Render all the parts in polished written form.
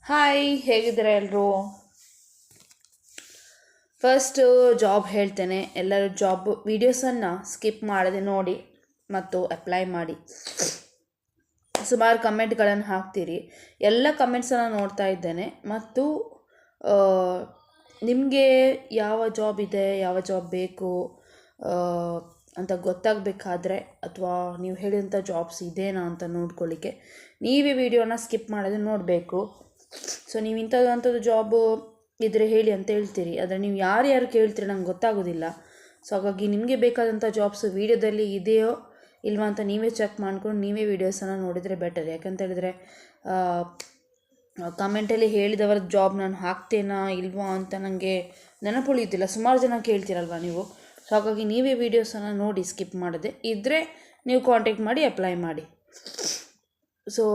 Hi, ಹೇಗಿದ್ದೀರಾ ಎಲ್ಲರೂ? First job ಹೇಳ್ತೇನೆ. ಎಲ್ಲರೂ ಜಾಬ್ ವೀಡಿಯೋಸನ್ನು ಸ್ಕಿಪ್ ಮಾಡದೆ ನೋಡಿ ಮತ್ತು ಅಪ್ಲೈ ಮಾಡಿ. ಸುಮಾರು ಕಮೆಂಟ್ಗಳನ್ನು ಹಾಕ್ತೀರಿ. ಎಲ್ಲ ಕಮೆಂಟ್ಸನ್ನು ನೋಡ್ತಾ ಇದ್ದೇನೆ ಮತ್ತು ನಿಮಗೆ ಯಾವ ಜಾಬ್ ಇದೆ, ಯಾವ ಜಾಬ್ ಬೇಕು ಅಂತ ಗೊತ್ತಾಗಬೇಕಾದ್ರೆ ಅಥವಾ ನೀವು ಹೇಳಿದಂಥ ಜಾಬ್ಸ್ ಇದೇನಾ ಅಂತ ನೋಡ್ಕೊಳ್ಳಿಕ್ಕೆ ನೀವೇ ವಿಡಿಯೋನ ಸ್ಕಿಪ್ ಮಾಡದೆ ನೋಡಬೇಕು. ಸೊ ನೀವು ಅಂಥದ್ದು ಜಾಬು ಇದ್ದರೆ ಹೇಳಿ ಅಂತ ಹೇಳ್ತೀರಿ, ಆದರೆ ನೀವು ಯಾರ್ಯಾರು ಕೇಳ್ತೀರಿ ನಂಗೆ ಗೊತ್ತಾಗೋದಿಲ್ಲ. ಸೊ ಹಾಗಾಗಿ ನಿಮಗೆ ಬೇಕಾದಂಥ ಜಾಬ್ಸ್ ವೀಡಿಯೋದಲ್ಲಿ ಇದೆಯೋ ಇಲ್ವಾ ಅಂತ ನೀವೇ ಚೆಕ್ ಮಾಡ್ಕೊಂಡು ನೀವೇ ವೀಡಿಯೋಸನ್ನು ನೋಡಿದರೆ ಬೆಟರ್. ಯಾಕಂತ ಹೇಳಿದ್ರೆ ಕಮೆಂಟಲ್ಲಿ ಹೇಳಿದವರ ಜಾಬ್ ನಾನು ಹಾಕ್ತೇನಾ ಇಲ್ವಾ ಅಂತ ನನಗೆ ನೆನಪುಳಿಯುತ್ತಿಲ್ಲ. ಸುಮಾರು ಜನ ಕೇಳ್ತೀರಲ್ವ ನೀವು. ಸೊ ಹಾಗಾಗಿ ನೀವೇ ವೀಡಿಯೋಸನ್ನು ನೋಡಿ ಸ್ಕಿಪ್ ಮಾಡದೆ ಇದ್ದರೆ ನೀವು ಕಾಂಟ್ಯಾಕ್ಟ್ ಮಾಡಿ ಅಪ್ಲೈ ಮಾಡಿ. ಸೊ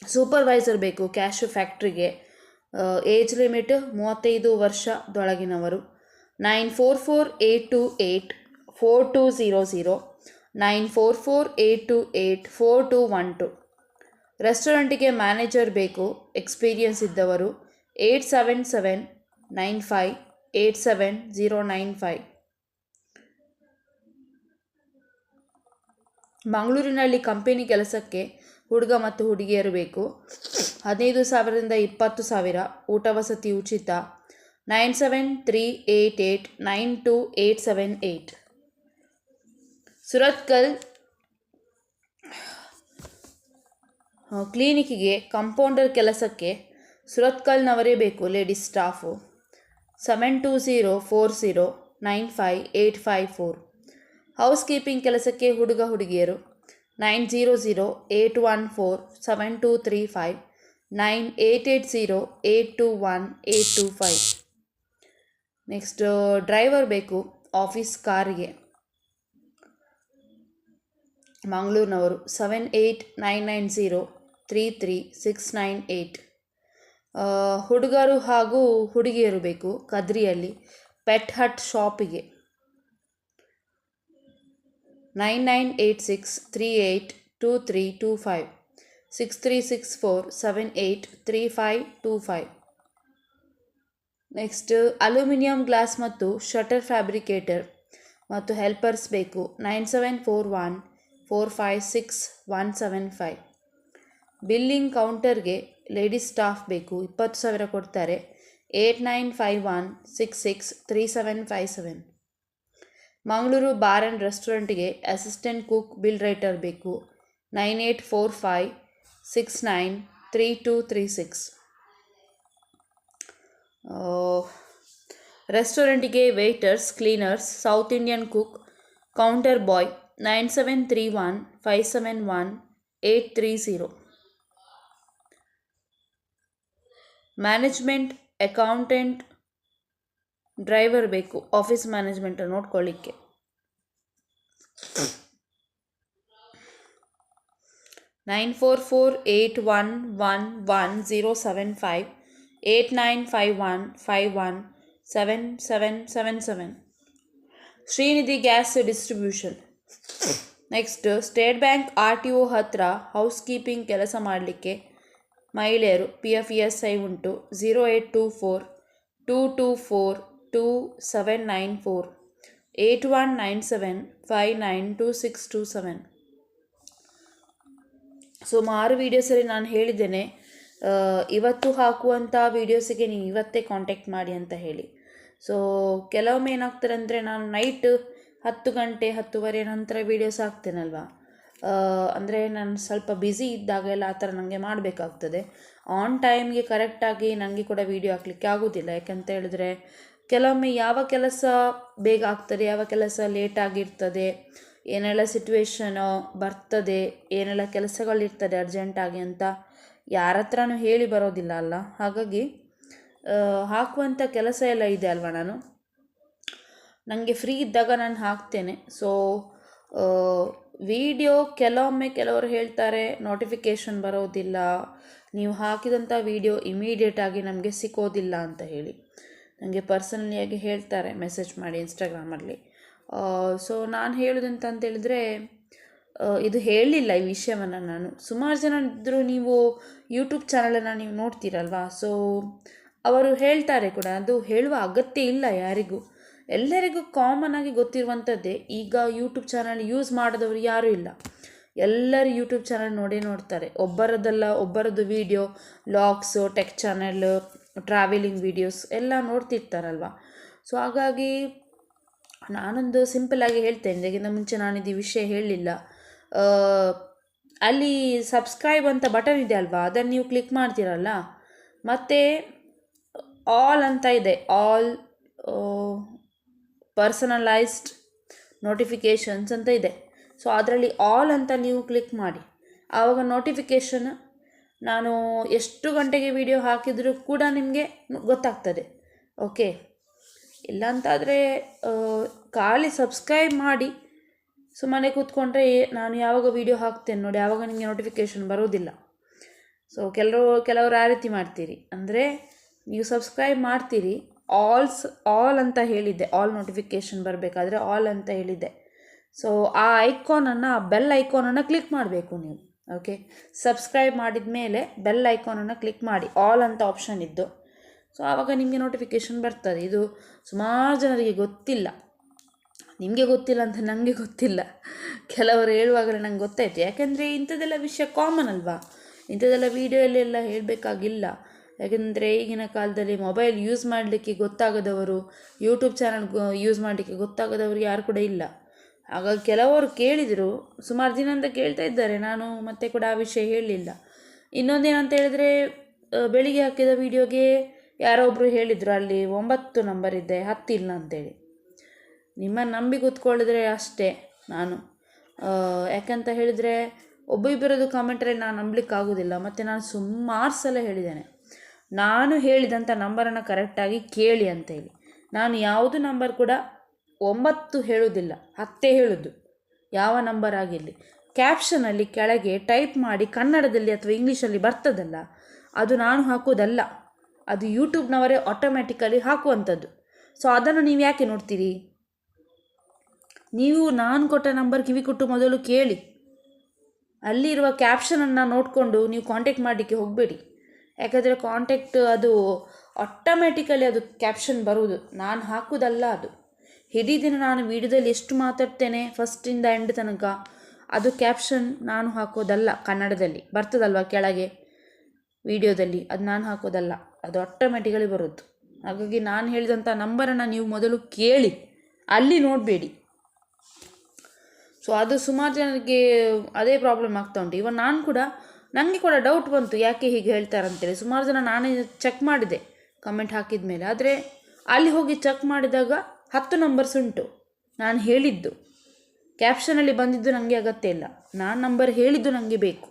ಸೂಪರ್ವೈಸರ್ ಬೇಕು ಕ್ಯಾಶು ಫ್ಯಾಕ್ಟ್ರಿಗೆ. ಏಜ್ ಲಿಮಿಟ್ 35 ವರ್ಷದೊಳಗಿನವರು. 9448284200 9448284212. ರೆಸ್ಟೋರೆಂಟಿಗೆ ಮ್ಯಾನೇಜರ್ ಬೇಕು, ಎಕ್ಸ್ಪೀರಿಯನ್ಸ್ ಇದ್ದವರು. 8779587095. ಮಂಗಳೂರಿನಲ್ಲಿ ಕಂಪನಿ ಕೆಲಸಕ್ಕೆ ಹುಡುಗ ಮತ್ತು ಹುಡುಗಿಯರು ಬೇಕು. 15,000ದಿಂದ 20,000. ಊಟ ವಸತಿ ಉಚಿತ. 9738892878. ಸುರತ್ಕಲ್ ಕ್ಲಿನಿಕ್ಕಿಗೆ ಕಂಪೌಂಡರ್ ಕೆಲಸಕ್ಕೆ ಸುರತ್ಕಲ್ನವರೇ ಬೇಕು, ಲೇಡೀಸ್ ಸ್ಟಾಫು. 7204095854. ಹೌಸ್ ಕೀಪಿಂಗ್ ಕೆಲಸಕ್ಕೆ ಹುಡುಗ ಹುಡುಗಿಯರು. 9008147235 9880821825. ನೆಕ್ಸ್ಟ್ ಡ್ರೈವರ್ ಬೇಕು ಆಫೀಸ್ ಕಾರಿಗೆ, ಮಂಗಳೂರಿನವರು. 7899033698. ಹುಡುಗರು ಹಾಗೂ ಹುಡುಗಿಯರು ಬೇಕು ಕದ್ರಿಯಲ್ಲಿ ಪೆಟ್ ಹಟ್ ಶಾಪಿಗೆ. 9986382325 6364783525. ನೆಕ್ಸ್ಟ್ ಅಲ್ಯೂಮಿನಿಯಂ ಗ್ಲಾಸ್ ಮತ್ತು ಶಟರ್ ಫ್ಯಾಬ್ರಿಕೇಟರ್ ಮತ್ತು ಹೆಲ್ಪರ್ಸ್ ಬೇಕು. 9741456175. ಬಿಲ್ಲಿಂಗ್ ಕೌಂಟರ್ಗೆ ಲೇಡೀಸ್ ಸ್ಟಾಫ್ ಬೇಕು, 20,000 ಕೊಡ್ತಾರೆ. 8951663757. ಮಂಗಳೂರು ಬಾರ್ ಆ್ಯಂಡ್ ರೆಸ್ಟೋರೆಂಟ್ಗೆ ಅಸಿಸ್ಟೆಂಟ್ ಕುಕ್ ಬಿಲ್ ರೈಟರ್ ಬೇಕು. 9845693236. ರೆಸ್ಟೋರೆಂಟಿಗೆ waiters, cleaners, South Indian cook, counter boy. 9731571830. Management accountant driver ಬೇಕು, ಆಫೀಸ್ ಮ್ಯಾನೇಜ್ಮೆಂಟ್ ನೋಡ್ಕೊಳ್ಳಿಕ್ಕೆ. 9448111075 8951517777. Shrinidhi gas distribution. Next state bank RTO ಹತ್ರ ಹೌಸ್ ಕೀಪಿಂಗ್ ಕೆಲಸ ಮಾಡಲಿಕ್ಕೆ ಮಹಿಳೆಯರು. PFESI ಉಂಟು. 082422422794 8197592627. ಸುಮಾರು ವೀಡಿಯೋಸಲ್ಲಿ ನಾನು ಹೇಳಿದ್ದೇನೆ ಇವತ್ತು ಹಾಕುವಂಥ ವೀಡಿಯೋಸಿಗೆ ನೀವು ಇವತ್ತೇ ಕಾಂಟ್ಯಾಕ್ಟ್ ಮಾಡಿ ಅಂತ ಹೇಳಿ. ಸೊ ಕೆಲವೊಮ್ಮೆ ಏನಾಗ್ತಾರೆ ಅಂದರೆ ನಾನು ನೈಟ್ 10 ಗಂಟೆ 10:30 ನಂತರ ವೀಡಿಯೋಸ್ ಹಾಕ್ತೇನಲ್ವ, ಅಂದರೆ ನಾನು ಸ್ವಲ್ಪ ಬ್ಯುಸಿ ಇದ್ದಾಗೆಲ್ಲ ಆ ಥರ ನನಗೆ ಮಾಡಬೇಕಾಗ್ತದೆ. ಆನ್ ಟೈಮ್ಗೆ ಕರೆಕ್ಟಾಗಿ ನನಗೆ ಕೂಡ ವೀಡಿಯೋ ಹಾಕಲಿಕ್ಕೆ ಆಗೋದಿಲ್ಲ. ಯಾಕಂತ ಹೇಳಿದ್ರೆ ಕೆಲವೊಮ್ಮೆ ಯಾವ ಕೆಲಸ ಬೇಗ ಆಗ್ತದೆ, ಯಾವ ಕೆಲಸ ಲೇಟಾಗಿರ್ತದೆ, ಏನೆಲ್ಲ ಸಿಚುವೇಶನು ಬರ್ತದೆ, ಏನೆಲ್ಲ ಕೆಲಸಗಳಿರ್ತದೆ ಅರ್ಜೆಂಟಾಗಿ ಅಂತ ಯಾರ ಹತ್ರನೂ ಹೇಳಿ ಬರೋದಿಲ್ಲ ಅಲ್ಲ. ಹಾಗಾಗಿ ಹಾಕುವಂಥ ಕೆಲಸ ಎಲ್ಲ ಇದೆ ಅಲ್ವ, ನನಗೆ ಫ್ರೀ ಇದ್ದಾಗ ನಾನು ಹಾಕ್ತೇನೆ. ಸೊ ವಿಡಿಯೋ ಕೆಲವೊಮ್ಮೆ ಕೆಲವರು ಹೇಳ್ತಾರೆ ನೋಟಿಫಿಕೇಷನ್ ಬರೋದಿಲ್ಲ, ನೀವು ಹಾಕಿದಂಥ ವಿಡಿಯೋ ಇಮಿಡಿಯೇಟಾಗಿ ನಮಗೆ ಸಿಗೋದಿಲ್ಲ ಅಂತ ಹೇಳಿ ನನಗೆ ಪರ್ಸನಲಿಯಾಗಿ ಹೇಳ್ತಾರೆ ಮೆಸೇಜ್ ಮಾಡಿ ಇನ್ಸ್ಟಾಗ್ರಾಮಲ್ಲಿ. ಸೊ ನಾನು ಹೇಳೋದಂತಂತೇಳಿದರೆ ಇದು ಹೇಳಲಿಲ್ಲ ಈ ವಿಷಯವನ್ನು ನಾನು. ಸುಮಾರು ಜನ ಇದ್ದರೂ ನೀವು ಯೂಟ್ಯೂಬ್ ಚಾನಲನ್ನು ನೀವು ನೋಡ್ತೀರಲ್ವಾ, ಸೊ ಅವರು ಹೇಳ್ತಾರೆ ಕೂಡ. ಅದು ಹೇಳುವ ಅಗತ್ಯ ಇಲ್ಲ ಯಾರಿಗೂ, ಎಲ್ಲರಿಗೂ ಕಾಮನ್ ಆಗಿ ಗೊತ್ತಿರುವಂಥದ್ದೇ. ಈಗ ಯೂಟ್ಯೂಬ್ ಚಾನಲ್ ಯೂಸ್ ಮಾಡಿದವರು ಯಾರೂ ಇಲ್ಲ, ಎಲ್ಲರೂ ಯೂಟ್ಯೂಬ್ ಚಾನಲ್ ನೋಡ್ತಾರೆ. ಒಬ್ಬರದ್ದು video, vlogs, tech channel, travelling videos ಎಲ್ಲ ನೋಡ್ತಿರ್ತಾರಲ್ವ. ಸೊ ಹಾಗಾಗಿ ನಾನೊಂದು ಸಿಂಪಲ್ಲಾಗಿ ಹೇಳ್ತೇನೆ, ಇದಕ್ಕಿಂತ ಮುಂಚೆ ನಾನಿದು ವಿಷಯ ಹೇಳಲಿಲ್ಲ. ಅಲ್ಲಿ ಸಬ್ಸ್ಕ್ರೈಬ್ ಅಂತ ಬಟನ್ ಇದೆ ಅಲ್ವಾ, ಅದನ್ನು ನೀವು ಕ್ಲಿಕ್ ಮಾಡ್ತೀರಲ್ಲ, ಮತ್ತು ಆಲ್ ಅಂತ ಇದೆ, ಆಲ್ ಪರ್ಸನಲೈಸ್ಡ್ ನೋಟಿಫಿಕೇಷನ್ಸ್ ಅಂತ ಇದೆ. ಸೊ ಅದರಲ್ಲಿ ಆಲ್ ಅಂತ ನೀವು ಕ್ಲಿಕ್ ಮಾಡಿ, ಆವಾಗ ನೋಟಿಫಿಕೇಷನ್ ನಾನು ಎಷ್ಟು ಗಂಟೆಗೆ ವಿಡಿಯೋ ಹಾಕಿದರೂ ಕೂಡ ನಿಮಗೆ ಗೊತ್ತಾಗ್ತದೆ. ಓಕೆ, ಇಲ್ಲಾಂತಾದರೆ ಖಾಲಿ ಸಬ್ಸ್ಕ್ರೈಬ್ ಮಾಡಿ ಸುಮ್ಮನೆ ಕೂತ್ಕೊಂಡ್ರೆ ನಾನು ಯಾವಾಗ ವೀಡಿಯೋ ಹಾಕ್ತೇನೆ ನೋಡಿ ಆವಾಗ ನಿಮಗೆ ನೋಟಿಫಿಕೇಷನ್ ಬರೋದಿಲ್ಲ. ಸೊ ಕೆಲವರು ಆ ರೀತಿ ಮಾಡ್ತೀರಿ, ಅಂದರೆ ನೀವು ಸಬ್ಸ್ಕ್ರೈಬ್ ಮಾಡ್ತೀರಿ, ಆಲ್ ಅಂತ ಹೇಳಿದ್ದೆ, ಆಲ್ ನೋಟಿಫಿಕೇಷನ್ ಬರಬೇಕಾದ್ರೆ ಆಲ್ ಅಂತ ಹೇಳಿದ್ದೆ. ಸೊ ಆ ಐಕಾನನ್ನು, ಬೆಲ್ ಐಕಾನನ್ನು ಕ್ಲಿಕ್ ಮಾಡಬೇಕು ನೀವು. ಓಕೆ, ಸಬ್ಸ್ಕ್ರೈಬ್ ಮಾಡಿದ ಮೇಲೆ ಬೆಲ್ ಐಕಾನನ್ನು ಕ್ಲಿಕ್ ಮಾಡಿ, ಆಲ್ ಅಂತ ಆಪ್ಷನ್ ಇದ್ದು. ಸೊ ಆವಾಗ ನಿಮಗೆ ನೋಟಿಫಿಕೇಷನ್ ಬರ್ತದೆ. ಇದು ಸುಮಾರು ಜನರಿಗೆ ಗೊತ್ತಿಲ್ಲ, ನಿಮಗೆ ಗೊತ್ತಿಲ್ಲ ಅಂತ ನನಗೆ ಗೊತ್ತಿಲ್ಲ, ಕೆಲವರು ಹೇಳುವಾಗಲೇ ನಂಗೆ ಗೊತ್ತಾಯ್ತು. ಯಾಕೆಂದರೆ ಇಂಥದ್ದೆಲ್ಲ ವಿಷಯ ಕಾಮನ್ ಅಲ್ವಾ, ಇಂಥದ್ದೆಲ್ಲ ವೀಡಿಯೋಲ್ಲೆಲ್ಲ ಹೇಳಬೇಕಾಗಿಲ್ಲ. ಯಾಕೆಂದರೆ ಈಗಿನ ಕಾಲದಲ್ಲಿ ಮೊಬೈಲ್ ಯೂಸ್ ಮಾಡಲಿಕ್ಕೆ ಗೊತ್ತಾಗದವರು, ಯೂಟ್ಯೂಬ್ ಚಾನಲ್ ಯೂಸ್ ಮಾಡಲಿಕ್ಕೆ ಗೊತ್ತಾಗದವರು ಯಾರು ಕೂಡ ಇಲ್ಲ. ಹಾಗಾಗಿ ಕೆಲವರು ಕೇಳಿದರು, ಸುಮಾರು ದಿನದಿಂದ ಕೇಳ್ತಾ ಇದ್ದಾರೆ, ನಾನು ಮತ್ತೆ ಕೂಡ ಆ ವಿಷಯ ಹೇಳಲಿಲ್ಲ. ಇನ್ನೊಂದೇನಂತ ಹೇಳಿದ್ರೆ, ಬೆಳಿಗ್ಗೆ ಹಾಕಿದ ವೀಡಿಯೋಗೆ ಯಾರೊಬ್ಬರು ಹೇಳಿದರು ಅಲ್ಲಿ 9 ನಂಬರ್ ಇದೆ, 10 ಇಲ್ಲ ಅಂತೇಳಿ. ನಿಮ್ಮನ್ನು ನಂಬಿ ಕೂತ್ಕೊಳ್ಳಿದ್ರೆ ಅಷ್ಟೇ ನಾನು. ಯಾಕಂತ ಹೇಳಿದರೆ ಒಬ್ಬಿಬ್ಬರದು ಕಾಮೆಂಟ್ರಲ್ಲಿ ನಾನು ನಂಬಲಿಕ್ಕಾಗೋದಿಲ್ಲ. ಮತ್ತು ನಾನು ಸುಮಾರು ಸಲ ಹೇಳಿದ್ದೇನೆ, ನಾನು ಹೇಳಿದಂಥ ನಂಬರನ್ನು ಕರೆಕ್ಟಾಗಿ ಕೇಳಿ ಅಂತೇಳಿ. ನಾನು ಯಾವುದು ನಂಬರ್ ಕೂಡ 9 ಹೇಳೋದಿಲ್ಲ, 10 ಹೇಳೋದು, ಯಾವ ನಂಬರ್ ಆಗಿರಲಿ. ಕ್ಯಾಪ್ಷನಲ್ಲಿ ಕೆಳಗೆ ಟೈಪ್ ಮಾಡಿ ಕನ್ನಡದಲ್ಲಿ ಅಥವಾ ಇಂಗ್ಲೀಷಲ್ಲಿ ಬರ್ತದಲ್ಲ, ಅದು ನಾನು ಹಾಕೋದಲ್ಲ, ಅದು ಯೂಟ್ಯೂಬ್ನವರೇ ಆಟೋಮ್ಯಾಟಿಕಲಿ ಹಾಕುವಂಥದ್ದು. ಸೊ ಅದನ್ನು ನೀವು ಯಾಕೆ ನೋಡ್ತೀರಿ? ನೀವು ನಾನು ಕೊಟ್ಟ ನಂಬರ್ ಕಿವಿ ಕೊಟ್ಟು ಮೊದಲು ಕೇಳಿ, ಅಲ್ಲಿರುವ ಕ್ಯಾಪ್ಷನನ್ನು ನೋಡಿಕೊಂಡು ನೀವು ಕಾಂಟ್ಯಾಕ್ಟ್ ಮಾಡಲಿಕ್ಕೆ ಹೋಗಬೇಡಿ. ಯಾಕಂದರೆ ಕಾಂಟ್ಯಾಕ್ಟ್ ಅದು ಆಟೋಮ್ಯಾಟಿಕಲಿ ಅದು ಕ್ಯಾಪ್ಷನ್ ಬರುವುದು, ನಾನು ಹಾಕೋದಲ್ಲ ಅದು. ಇಡೀ ದಿನ ನಾನು ವೀಡಿಯೋದಲ್ಲಿ ಎಷ್ಟು ಮಾತಾಡ್ತೇನೆ ಫಸ್ಟಿಂದ ಎಂಡ್ ತನಕ, ಅದು ಕ್ಯಾಪ್ಷನ್ ನಾನು ಹಾಕೋದಲ್ಲ. ಕನ್ನಡದಲ್ಲಿ ಬರ್ತದಲ್ವ ಕೆಳಗೆ ವೀಡಿಯೋದಲ್ಲಿ, ಅದು ನಾನು ಹಾಕೋದಲ್ಲ, ಅದು ಆಟೋಮ್ಯಾಟಿಕಲಿ ಬರೋದು. ಹಾಗಾಗಿ ನಾನು ಹೇಳಿದಂಥ ನಂಬರನ್ನು ನೀವು ಮೊದಲು ಕೇಳಿ, ಅಲ್ಲಿ ನೋಡಬೇಡಿ. ಸೊ ಅದು ಸುಮಾರು ಜನರಿಗೆ ಅದೇ ಪ್ರಾಬ್ಲಮ್ ಆಗ್ತಾ ಉಂಟು. ಇವನ್ ನಾನು ಕೂಡ, ನನಗೆ ಕೂಡ ಡೌಟ್ ಬಂತು ಯಾಕೆ ಹೀಗೆ ಹೇಳ್ತಾರಂತೇಳಿ. ಸುಮಾರು ಜನ ನಾನೇ ಚೆಕ್ ಮಾಡಿದೆ ಕಮೆಂಟ್ ಹಾಕಿದ ಮೇಲೆ, ಆದರೆ ಅಲ್ಲಿ ಹೋಗಿ ಚೆಕ್ ಮಾಡಿದಾಗ 10 ನಂಬರ್ಸ್ ಉಂಟು. ನಾನು ಹೇಳಿದ್ದು ಕ್ಯಾಪ್ಷನಲ್ಲಿ ಬಂದಿದ್ದು ನನಗೆ ಅಗತ್ಯ ಇಲ್ಲ, ನಾನು ನಂಬರ್ ಹೇಳಿದ್ದು ನನಗೆ ಬೇಕು.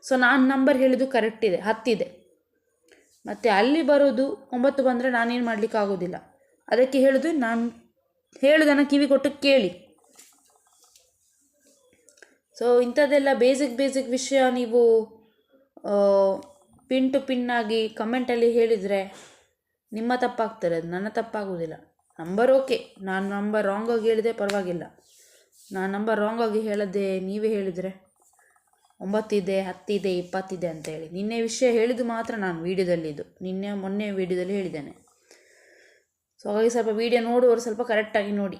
ಸೊ ನಾನು ನಂಬರ್ ಹೇಳಿದ್ದು ಕರೆಕ್ಟ್ ಇದೆ, 10 ಇದೆ. ಮತ್ತು ಅಲ್ಲಿ ಬರೋದು 9 ಬಂದರೆ ನಾನೇನು ಮಾಡಲಿಕ್ಕಾಗೋದಿಲ್ಲ. ಅದಕ್ಕೆ ಹೇಳೋದು, ನಾನು ಹೇಳೋದನ್ನು ಕಿವಿ ಕೊಟ್ಟು ಕೇಳಿ. ಸೊ ಇಂಥದ್ದೆಲ್ಲ ಬೇಸಿಕ್ ವಿಷಯ ನೀವು ಪಿನ್ ಟು ಪಿನ್ನಾಗಿ ಕಮೆಂಟಲ್ಲಿ ಹೇಳಿದರೆ ನಿಮ್ಮ ತಪ್ಪಾಗ್ತದೆ, ಅದು ನನ್ನ ತಪ್ಪಾಗೋದಿಲ್ಲ. ನಂಬರ್ ಓಕೆ, ನಾನು ನಂಬರ್ ರಾಂಗಾಗಿ ಹೇಳಿದೆ ಪರವಾಗಿಲ್ಲ. ನಾನು ನಂಬರ್ ರಾಂಗಾಗಿ ಹೇಳದೆ ನೀವೇ ಹೇಳಿದರೆ 9 ಇದೆ, 10 ಇದೆ, 20 ಇದೆ ಅಂತ ಹೇಳಿ. ನಿನ್ನೆ ವಿಷಯ ಹೇಳಿದ್ದು ಮಾತ್ರ ನಾನು ವೀಡಿಯೋದಲ್ಲಿದ್ದು, ಮೊನ್ನೆ ವೀಡಿಯೋದಲ್ಲಿ ಹೇಳಿದ್ದೇನೆ. ಸೊ ಹಾಗಾಗಿ ಸ್ವಲ್ಪ ವೀಡಿಯೋ ನೋಡುವವರು ಸ್ವಲ್ಪ ಕರೆಕ್ಟಾಗಿ ನೋಡಿ,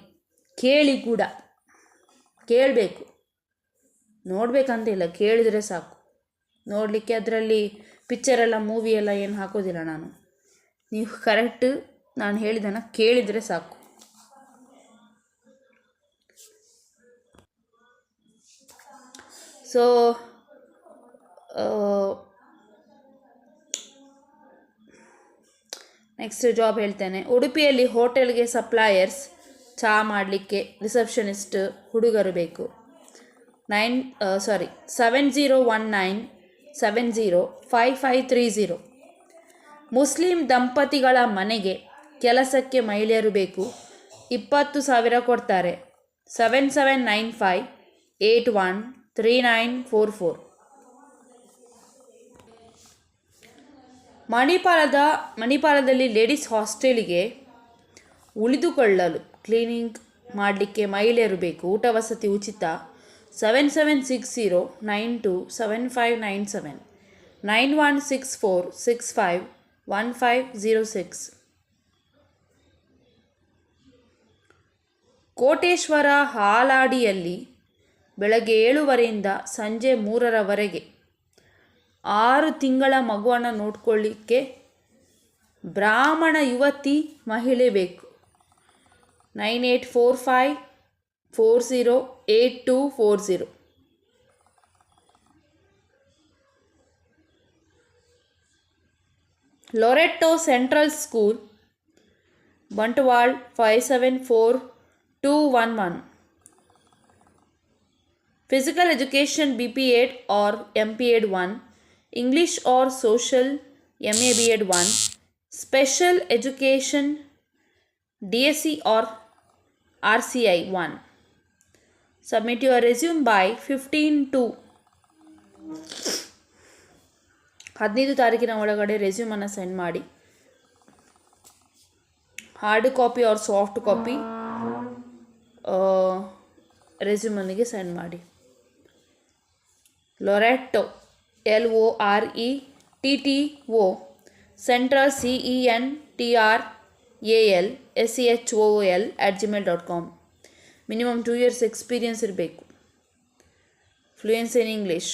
ಕೇಳಿ ಕೂಡ. ಕೇಳಬೇಕು, ನೋಡಬೇಕಂತಿಲ್ಲ, ಕೇಳಿದರೆ ಸಾಕು. ನೋಡಲಿಕ್ಕೆ ಅದರಲ್ಲಿ ಪಿಕ್ಚರೆಲ್ಲ ಮೂವಿ ಎಲ್ಲ ಏನು ಹಾಕೋದಿಲ್ಲ ನಾನು. ನೀವು ಕರೆಕ್ಟ್ ನಾನು ಹೇಳಿದ್ದನ್ನು ಕೇಳಿದರೆ ಸಾಕು. ಸೊ ನೆಕ್ಸ್ಟ್ ಜಾಬ್ ಹೇಳ್ತೇನೆ. ಉಡುಪಿಯಲ್ಲಿ ಹೋಟೆಲ್ಗೆ ಸಪ್ಲೈಯರ್ಸ್, ಚಹಾ ಮಾಡಲಿಕ್ಕೆ ರಿಸೆಪ್ಷನಿಸ್ಟ್ ಹುಡುಗರು ಬೇಕು. 7019705530. ಮುಸ್ಲಿಂ ದಂಪತಿಗಳ ಮನೆಗೆ ಕೆಲಸಕ್ಕೆ ಮಹಿಳೆಯರು ಬೇಕು, 20,000 ಕೊಡ್ತಾರೆ. 7795813944. ಮಣಿಪಾಲದಲ್ಲಿ ಲೇಡೀಸ್ ಹಾಸ್ಟೆಲಿಗೆ ಉಳಿದುಕೊಳ್ಳಲು ಕ್ಲೀನಿಂಗ್ ಮಾಡಲಿಕ್ಕೆ ಮಹಿಳೆಯರು ಬೇಕು. ಊಟ ವಸತಿ ಉಚಿತ. 7760927597 9164651506. ಕೋಟೇಶ್ವರ ಹಾಲಾಡಿಯಲ್ಲಿ ಬೆಳಗ್ಗೆ 7 ಸಂಜೆ 3 6 ತಿಂಗಳ ಮಗುವನ್ನು ನೋಡ್ಕೊಳ್ಳಿಕ್ಕೆ ಬ್ರಾಹ್ಮಣ ಯುವತಿ ಮಹಿಳೆ ಬೇಕು. 9845408240. Loretto Central School, Bantwal 574211. Physical education BPEd or MPEd 1, English or Social MA BEd 1, Special Education DSc or RCI 1. Submit your resume by 15 ತಾರೀಕಿನ ಒಳಗಡೆ ರೆಸ್ಯೂಮನ್ನು ಸೆಂಡ್ ಮಾಡಿ. Hard copy or soft copy ರೆಸ್ಯೂಮನಿಗೆ ಸೆಂಡ್ ಮಾಡಿ. Loretto LORETTO Central CENTRALSCHOOL@gmail.com. Minimum 2 years experience ಇರಬೇಕು. Fluency in English.